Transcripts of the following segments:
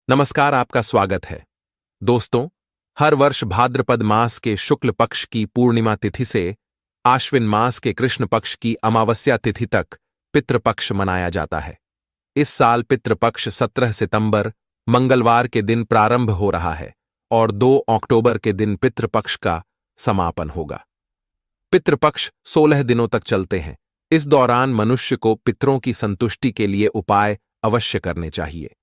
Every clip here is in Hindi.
नमस्कार, आपका स्वागत है। दोस्तों, हर वर्ष भाद्रपद मास के शुक्ल पक्ष की पूर्णिमा तिथि से आश्विन मास के कृष्ण पक्ष की अमावस्या तिथि तक पितृपक्ष मनाया जाता है। इस साल पितृपक्ष 17 सितंबर मंगलवार के दिन प्रारंभ हो रहा है और 2 अक्टूबर के दिन पितृपक्ष का समापन होगा। पितृपक्ष 16 दिनों तक चलते हैं। इस दौरान मनुष्य को पितरों की संतुष्टि के लिए उपाय अवश्य करने चाहिए।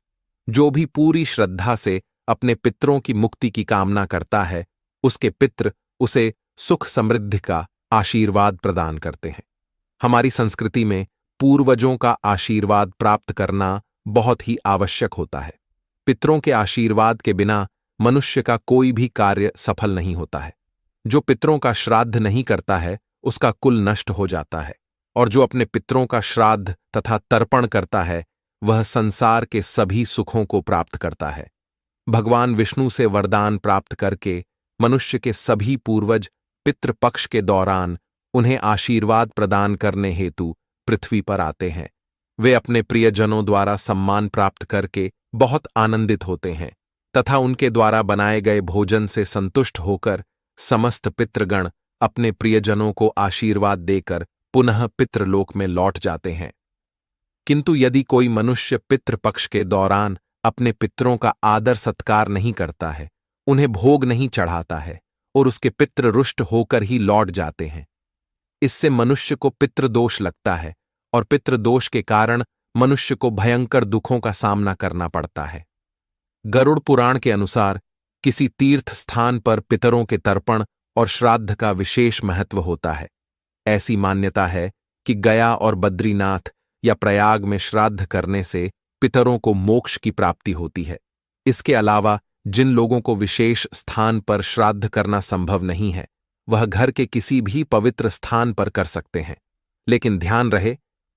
जो भी पूरी श्रद्धा से अपने पितरों की मुक्ति की कामना करता है, उसके पितृ उसे सुख समृद्धि का आशीर्वाद प्रदान करते हैं। हमारी संस्कृति में पूर्वजों का आशीर्वाद प्राप्त करना बहुत ही आवश्यक होता है। पितरों के आशीर्वाद के बिना मनुष्य का कोई भी कार्य सफल नहीं होता है। जो पितरों का श्राद्ध नहीं करता है, उसका कुल नष्ट हो जाता है, और जो अपने पितरों का श्राद्ध तथा तर्पण करता है, वह संसार के सभी सुखों को प्राप्त करता है। भगवान विष्णु से वरदान प्राप्त करके मनुष्य के सभी पूर्वज पितृपक्ष के दौरान उन्हें आशीर्वाद प्रदान करने हेतु पृथ्वी पर आते हैं। वे अपने प्रियजनों द्वारा सम्मान प्राप्त करके बहुत आनंदित होते हैं तथा उनके द्वारा बनाए गए भोजन से संतुष्ट होकर समस्त पितृगण अपने प्रियजनों को आशीर्वाद देकर पुनः पितृलोक में लौट जाते हैं। किंतु यदि कोई मनुष्य पितृपक्ष के दौरान अपने पितरों का आदर सत्कार नहीं करता है, उन्हें भोग नहीं चढ़ाता है और उसके पितृ रुष्ट होकर ही लौट जाते हैं, इससे मनुष्य को पितृदोष लगता है और पितृदोष के कारण मनुष्य को भयंकर दुखों का सामना करना पड़ता है। गरुड़ पुराण के अनुसार किसी तीर्थ स्थान पर पितरों के तर्पण और श्राद्ध का विशेष महत्व होता है। ऐसी मान्यता है कि गया और बद्रीनाथ या प्रयाग में श्राद्ध करने से पितरों को मोक्ष की प्राप्ति होती है। इसके अलावा जिन लोगों को विशेष स्थान पर श्राद्ध करना संभव नहीं है, वह घर के किसी भी पवित्र स्थान पर कर सकते हैं। लेकिन ध्यान रहे,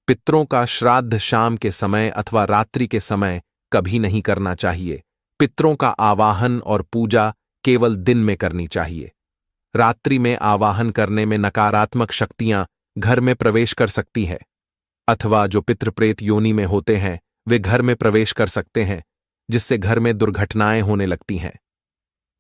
पितरों का श्राद्ध शाम के समय अथवा रात्रि के समय कभी नहीं करना चाहिए। पितरों का आवाहन और पूजा केवल दिन में करनी चाहिए। रात्रि में आवाहन करने में नकारात्मक शक्तियां घर में प्रवेश कर सकती है, अथवा जो पितृप्रेत योनि में होते हैं वे घर में प्रवेश कर सकते हैं, जिससे घर में दुर्घटनाएं होने लगती हैं।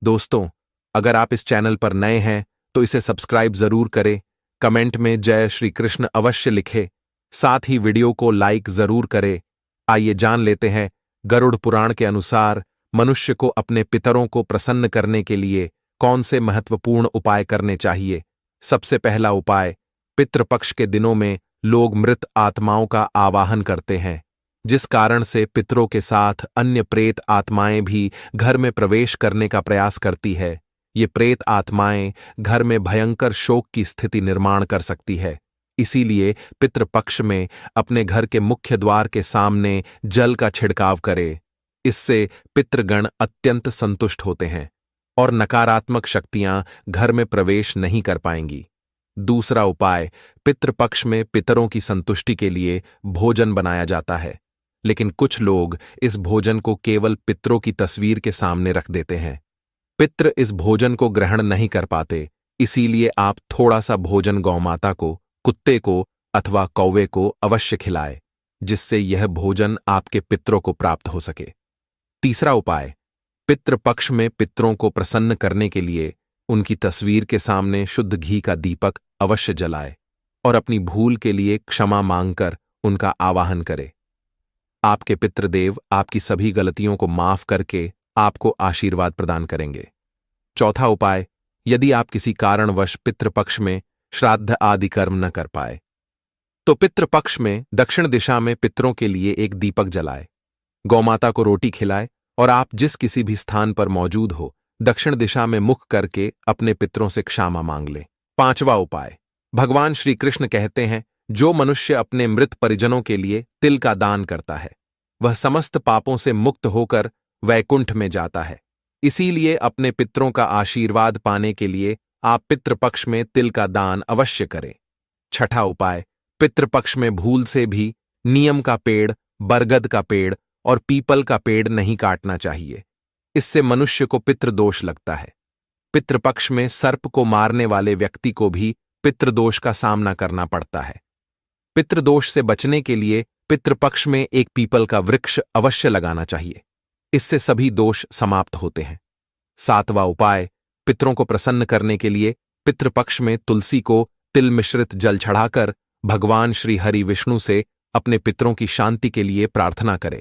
दोस्तों, अगर आप इस चैनल पर नए हैं तो इसे सब्सक्राइब जरूर करें, कमेंट में जय श्री कृष्ण अवश्य लिखें, साथ ही वीडियो को लाइक जरूर करें। आइए जान लेते हैं गरुड़ पुराण के अनुसार मनुष्य को अपने पितरों को प्रसन्न करने के लिए कौन से महत्वपूर्ण उपाय करने चाहिए। सबसे पहला उपाय, पितृपक्ष के दिनों में लोग मृत आत्माओं का आवाहन करते हैं, जिस कारण से पितरों के साथ अन्य प्रेत आत्माएं भी घर में प्रवेश करने का प्रयास करती है। ये प्रेत आत्माएं घर में भयंकर शोक की स्थिति निर्माण कर सकती है। इसीलिए पितृपक्ष में अपने घर के मुख्य द्वार के सामने जल का छिड़काव करे। इससे पितृगण अत्यंत संतुष्ट होते हैं और नकारात्मक शक्तियां घर में प्रवेश नहीं कर पाएंगी। दूसरा उपाय, पितृपक्ष में पितरों की संतुष्टि के लिए भोजन बनाया जाता है, लेकिन कुछ लोग इस भोजन को केवल पितरों की तस्वीर के सामने रख देते हैं। पितृ इस भोजन को ग्रहण नहीं कर पाते, इसीलिए आप थोड़ा सा भोजन गौमाता को, कुत्ते को अथवा कौवे को अवश्य खिलाएं, जिससे यह भोजन आपके पितरों को प्राप्त हो सके। तीसरा उपाय, पितृपक्ष में पितरों को प्रसन्न करने के लिए उनकी तस्वीर के सामने शुद्ध घी का दीपक अवश्य जलाए और अपनी भूल के लिए क्षमा मांगकर उनका आवाहन करे। आपके पितृदेव आपकी सभी गलतियों को माफ करके आपको आशीर्वाद प्रदान करेंगे। चौथा उपाय, यदि आप किसी कारणवश पितृपक्ष में श्राद्ध आदि कर्म न कर पाए, तो पितृपक्ष में दक्षिण दिशा में पितरों के लिए एक दीपक जलाए, गौमाता को रोटी खिलाए और आप जिस किसी भी स्थान पर मौजूद हो, दक्षिण दिशा में मुख करके अपने पितरों से क्षमा मांग ले। पांचवा उपाय, भगवान श्री कृष्ण कहते हैं, जो मनुष्य अपने मृत परिजनों के लिए तिल का दान करता है, वह समस्त पापों से मुक्त होकर वैकुंठ में जाता है। इसीलिए अपने पितरों का आशीर्वाद पाने के लिए आप पितृपक्ष में तिल का दान अवश्य करें। छठा उपाय, पितृपक्ष में भूल से भी नीम का पेड़, बरगद का पेड़ और पीपल का पेड़ नहीं काटना चाहिए। इससे मनुष्य को पितृदोष लगता है। पितृपक्ष में सर्प को मारने वाले व्यक्ति को भी पितृदोष का सामना करना पड़ता है। पितृदोष से बचने के लिए पितृपक्ष में एक पीपल का वृक्ष अवश्य लगाना चाहिए। इससे सभी दोष समाप्त होते हैं। 7वां उपाय, पितरों को प्रसन्न करने के लिए पितृपक्ष में तुलसी को तिल मिश्रित जल चढ़ाकर भगवान श्री हरि विष्णु से अपने पितरों की शांति के लिए प्रार्थना करें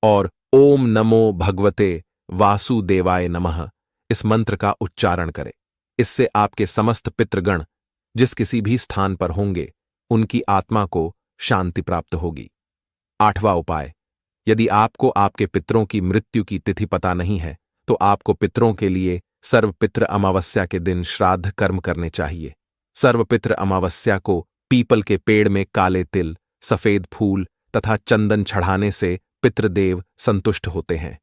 और ओम नमो भगवते वासुदेवाय नमः इस मंत्र का उच्चारण करें। इससे आपके समस्त पितृगण जिस किसी भी स्थान पर होंगे उनकी आत्मा को शांति प्राप्त होगी। 8वां उपाय, यदि आपको आपके पितरों की मृत्यु की तिथि पता नहीं है तो आपको पितरों के लिए सर्वपितृ अमावस्या के दिन श्राद्ध कर्म करने चाहिए। सर्वपितृ अमावस्या को पीपल के पेड़ में काले तिल, सफेद फूल तथा चंदन चढ़ाने से पितृदेव संतुष्ट होते हैं।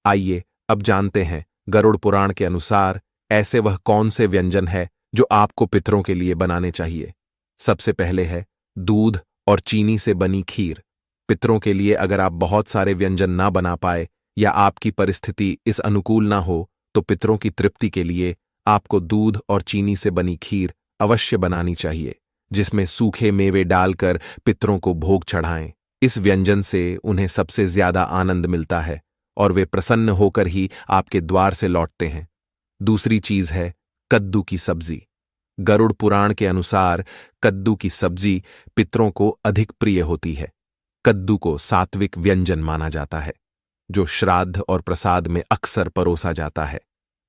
आइए अब जानते हैं गरुड़ पुराण के अनुसार ऐसे वह कौन से व्यंजन है जो आपको पितरों के लिए बनाने चाहिए। सबसे पहले है दूध और चीनी से बनी खीर। पितरों के लिए अगर आप बहुत सारे व्यंजन ना बना पाए या आपकी परिस्थिति इस अनुकूल ना हो तो पितरों की तृप्ति के लिए आपको दूध और चीनी से बनी खीर अवश्य बनानी चाहिए, जिसमें सूखे मेवे डालकर पितरों को भोग चढ़ाएं। इस व्यंजन से उन्हें सबसे ज्यादा आनंद मिलता है और वे प्रसन्न होकर ही आपके द्वार से लौटते हैं। दूसरी चीज है कद्दू की सब्जी। गरुड़ पुराण के अनुसार कद्दू की सब्जी पितरों को अधिक प्रिय होती है। कद्दू को सात्विक व्यंजन माना जाता है जो श्राद्ध और प्रसाद में अक्सर परोसा जाता है।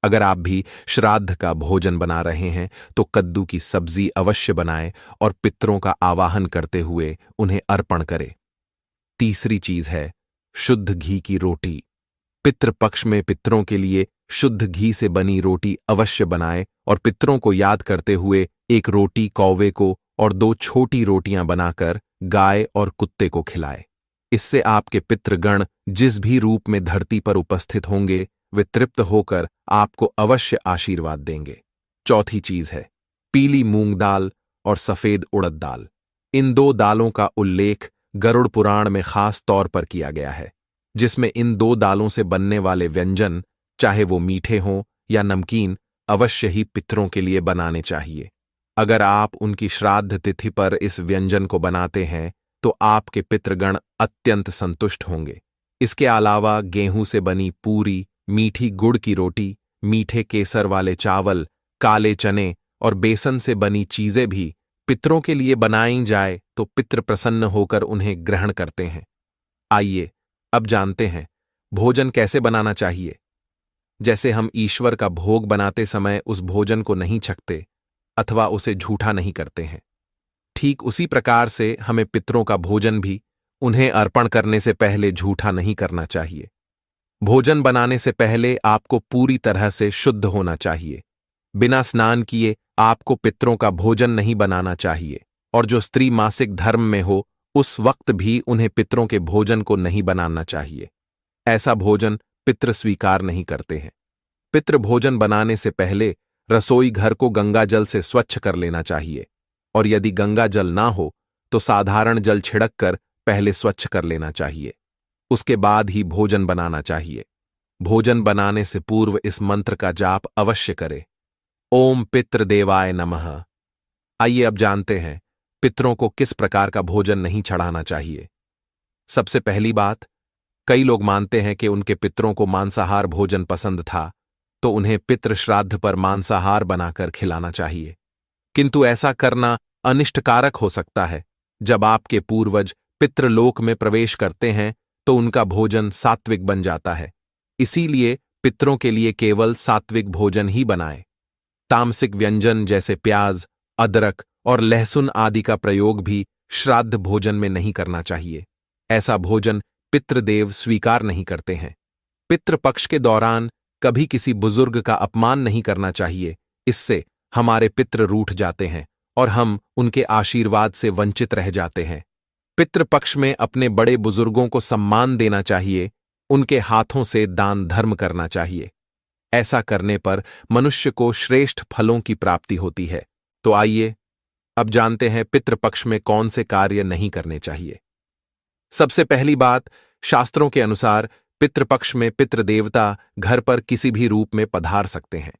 अगर आप भी श्राद्ध का भोजन बना रहे हैं तो कद्दू की सब्जी अवश्य बनाएं और पितरों का आवाहन करते हुए उन्हें अर्पण करें। तीसरी चीज है शुद्ध घी की रोटी। पितृपक्ष में पितरों के लिए शुद्ध घी से बनी रोटी अवश्य बनाएं और पितरों को याद करते हुए एक रोटी कौवे को और 2 छोटी रोटियां बनाकर गाय और कुत्ते को खिलाएं। इससे आपके पितृगण जिस भी रूप में धरती पर उपस्थित होंगे वे तृप्त होकर आपको अवश्य आशीर्वाद देंगे। चौथी चीज है पीली मूंग दाल और सफेद उड़द दाल। इन 2 दालों का उल्लेख गरुड़ पुराण में खास तौर पर किया गया है, जिसमें इन 2 दालों से बनने वाले व्यंजन चाहे वो मीठे हों या नमकीन अवश्य ही पितरों के लिए बनाने चाहिए। अगर आप उनकी श्राद्ध तिथि पर इस व्यंजन को बनाते हैं तो आपके पितृगण अत्यंत संतुष्ट होंगे। इसके अलावा गेहूं से बनी पूरी, मीठी गुड़ की रोटी, मीठे केसर वाले चावल, काले चने और बेसन से बनी चीजें भी पितरों के लिए बनाई जाए तो पितृ प्रसन्न होकर उन्हें ग्रहण करते हैं। आइए अब जानते हैं भोजन कैसे बनाना चाहिए। जैसे हम ईश्वर का भोग बनाते समय उस भोजन को नहीं छकते अथवा उसे झूठा नहीं करते हैं, ठीक उसी प्रकार से हमें पितरों का भोजन भी उन्हें अर्पण करने से पहले झूठा नहीं करना चाहिए। भोजन बनाने से पहले आपको पूरी तरह से शुद्ध होना चाहिए। बिना स्नान किए आपको पितरों का भोजन नहीं बनाना चाहिए और जो स्त्री मासिक धर्म में हो उस वक्त भी उन्हें पितरों के भोजन को नहीं बनाना चाहिए। ऐसा भोजन पितृ स्वीकार नहीं करते हैं। पितृ भोजन बनाने से पहले रसोई घर को गंगा जल से स्वच्छ कर लेना चाहिए और यदि गंगा जल ना हो तो साधारण जल छिड़क कर पहले स्वच्छ कर लेना चाहिए। उसके बाद ही भोजन बनाना चाहिए। भोजन बनाने से पूर्व इस मंत्र का जाप अवश्य करें, ओम पितृदेवाय नमः। आइए अब जानते हैं पितरों को किस प्रकार का भोजन नहीं चढ़ाना चाहिए। सबसे पहली बात, कई लोग मानते हैं कि उनके पितरों को मांसाहार भोजन पसंद था तो उन्हें पितृ श्राद्ध पर मांसाहार बनाकर खिलाना चाहिए, किंतु ऐसा करना अनिष्टकारक हो सकता है। जब आपके पूर्वज पितृलोक में प्रवेश करते हैं तो उनका भोजन सात्विक बन जाता है। इसीलिए पितरों के लिए केवल सात्विक भोजन ही बनाएं। तामसिक व्यंजन जैसे प्याज, अदरक और लहसुन आदि का प्रयोग भी श्राद्ध भोजन में नहीं करना चाहिए। ऐसा भोजन पितृदेव स्वीकार नहीं करते हैं। पितृपक्ष के दौरान कभी किसी बुजुर्ग का अपमान नहीं करना चाहिए, इससे हमारे पितृ रूठ जाते हैं और हम उनके आशीर्वाद से वंचित रह जाते हैं। पितृपक्ष में अपने बड़े बुजुर्गों को सम्मान देना चाहिए, उनके हाथों से दान धर्म करना चाहिए। ऐसा करने पर मनुष्य को श्रेष्ठ फलों की प्राप्ति होती है। तो आइए अब जानते हैं पितृपक्ष में कौन से कार्य नहीं करने चाहिए। सबसे पहली बात, शास्त्रों के अनुसार पितृपक्ष में पितृदेवता घर पर किसी भी रूप में पधार सकते हैं,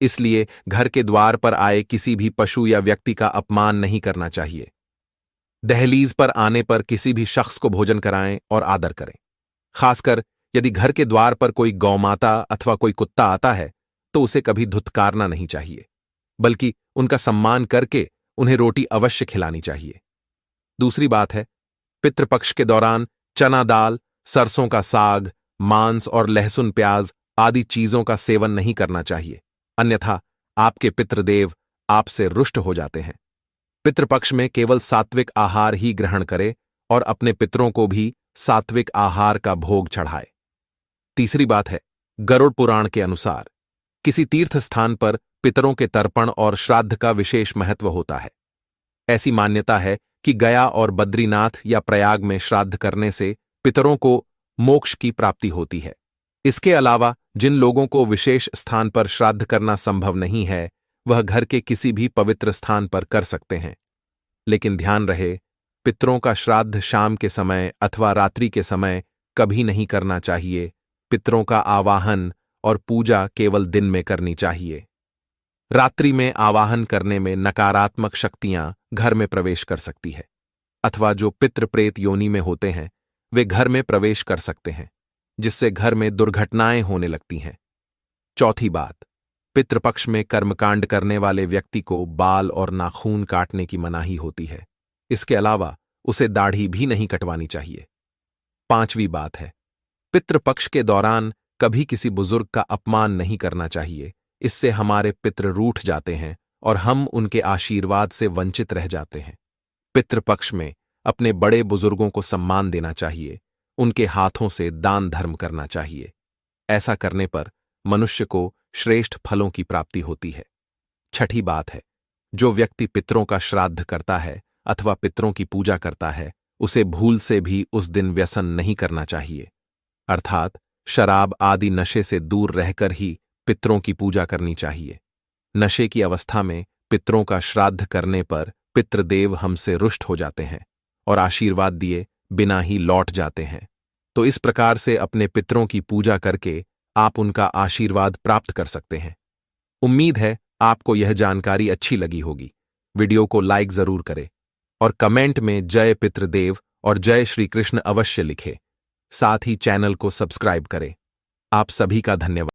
इसलिए घर के द्वार पर आए किसी भी पशु या व्यक्ति का अपमान नहीं करना चाहिए। दहलीज पर आने पर किसी भी शख्स को भोजन कराएं और आदर करें। खासकर यदि घर के द्वार पर कोई गौमाता अथवा कोई कुत्ता आता है तो उसे कभी धुतकारना नहीं चाहिए, बल्कि उनका सम्मान करके उन्हें रोटी अवश्य खिलानी चाहिए। दूसरी बात है, पितृपक्ष के दौरान चना दाल, सरसों का साग, मांस और लहसुन प्याज आदि चीजों का सेवन नहीं करना चाहिए, अन्यथा आपके पितृदेव आपसे रुष्ट हो जाते हैं। पितृपक्ष में केवल सात्विक आहार ही ग्रहण करें और अपने पितरों को भी सात्विक आहार का भोग चढ़ाए। तीसरी बात है, गरुड़ पुराण के अनुसार किसी तीर्थ स्थान पर पितरों के तर्पण और श्राद्ध का विशेष महत्व होता है। ऐसी मान्यता है कि गया और बद्रीनाथ या प्रयाग में श्राद्ध करने से पितरों को मोक्ष की प्राप्ति होती है। इसके अलावा जिन लोगों को विशेष स्थान पर श्राद्ध करना संभव नहीं है, वह घर के किसी भी पवित्र स्थान पर कर सकते हैं। लेकिन ध्यान रहे, पितरों का श्राद्ध शाम के समय अथवा रात्रि के समय कभी नहीं करना चाहिए। पितरों का आवाहन और पूजा केवल दिन में करनी चाहिए। रात्रि में आवाहन करने में नकारात्मक शक्तियां घर में प्रवेश कर सकती है, अथवा जो पितृ प्रेत योनि में होते हैं वे घर में प्रवेश कर सकते हैं, जिससे घर में दुर्घटनाएं होने लगती हैं। चौथी बात, पितृपक्ष में कर्मकांड करने वाले व्यक्ति को बाल और नाखून काटने की मनाही होती है। इसके अलावा उसे दाढ़ी भी नहीं कटवानी चाहिए। पांचवी बात है, पितृपक्ष के दौरान कभी किसी बुजुर्ग का अपमान नहीं करना चाहिए। इससे हमारे पितृ रूठ जाते हैं और हम उनके आशीर्वाद से वंचित रह जाते हैं। पितृपक्ष में अपने बड़े बुजुर्गों को सम्मान देना चाहिए, उनके हाथों से दान धर्म करना चाहिए। ऐसा करने पर मनुष्य को श्रेष्ठ फलों की प्राप्ति होती है। छठी बात है, जो व्यक्ति पितरों का श्राद्ध करता है अथवा पितरों की पूजा करता है, उसे भूल से भी उस दिन व्यसन नहीं करना चाहिए, अर्थात शराब आदि नशे से दूर रहकर ही पितरों की पूजा करनी चाहिए। नशे की अवस्था में पितरों का श्राद्ध करने पर पितृदेव हमसे रुष्ट हो जाते हैं और आशीर्वाद दिए बिना ही लौट जाते हैं। तो इस प्रकार से अपने पितरों की पूजा करके आप उनका आशीर्वाद प्राप्त कर सकते हैं। उम्मीद है आपको यह जानकारी अच्छी लगी होगी। वीडियो को लाइक जरूर करें और कमेंट में जय पितृदेव और जय श्री कृष्ण अवश्य लिखें। साथ ही चैनल को सब्सक्राइब करें। आप सभी का धन्यवाद।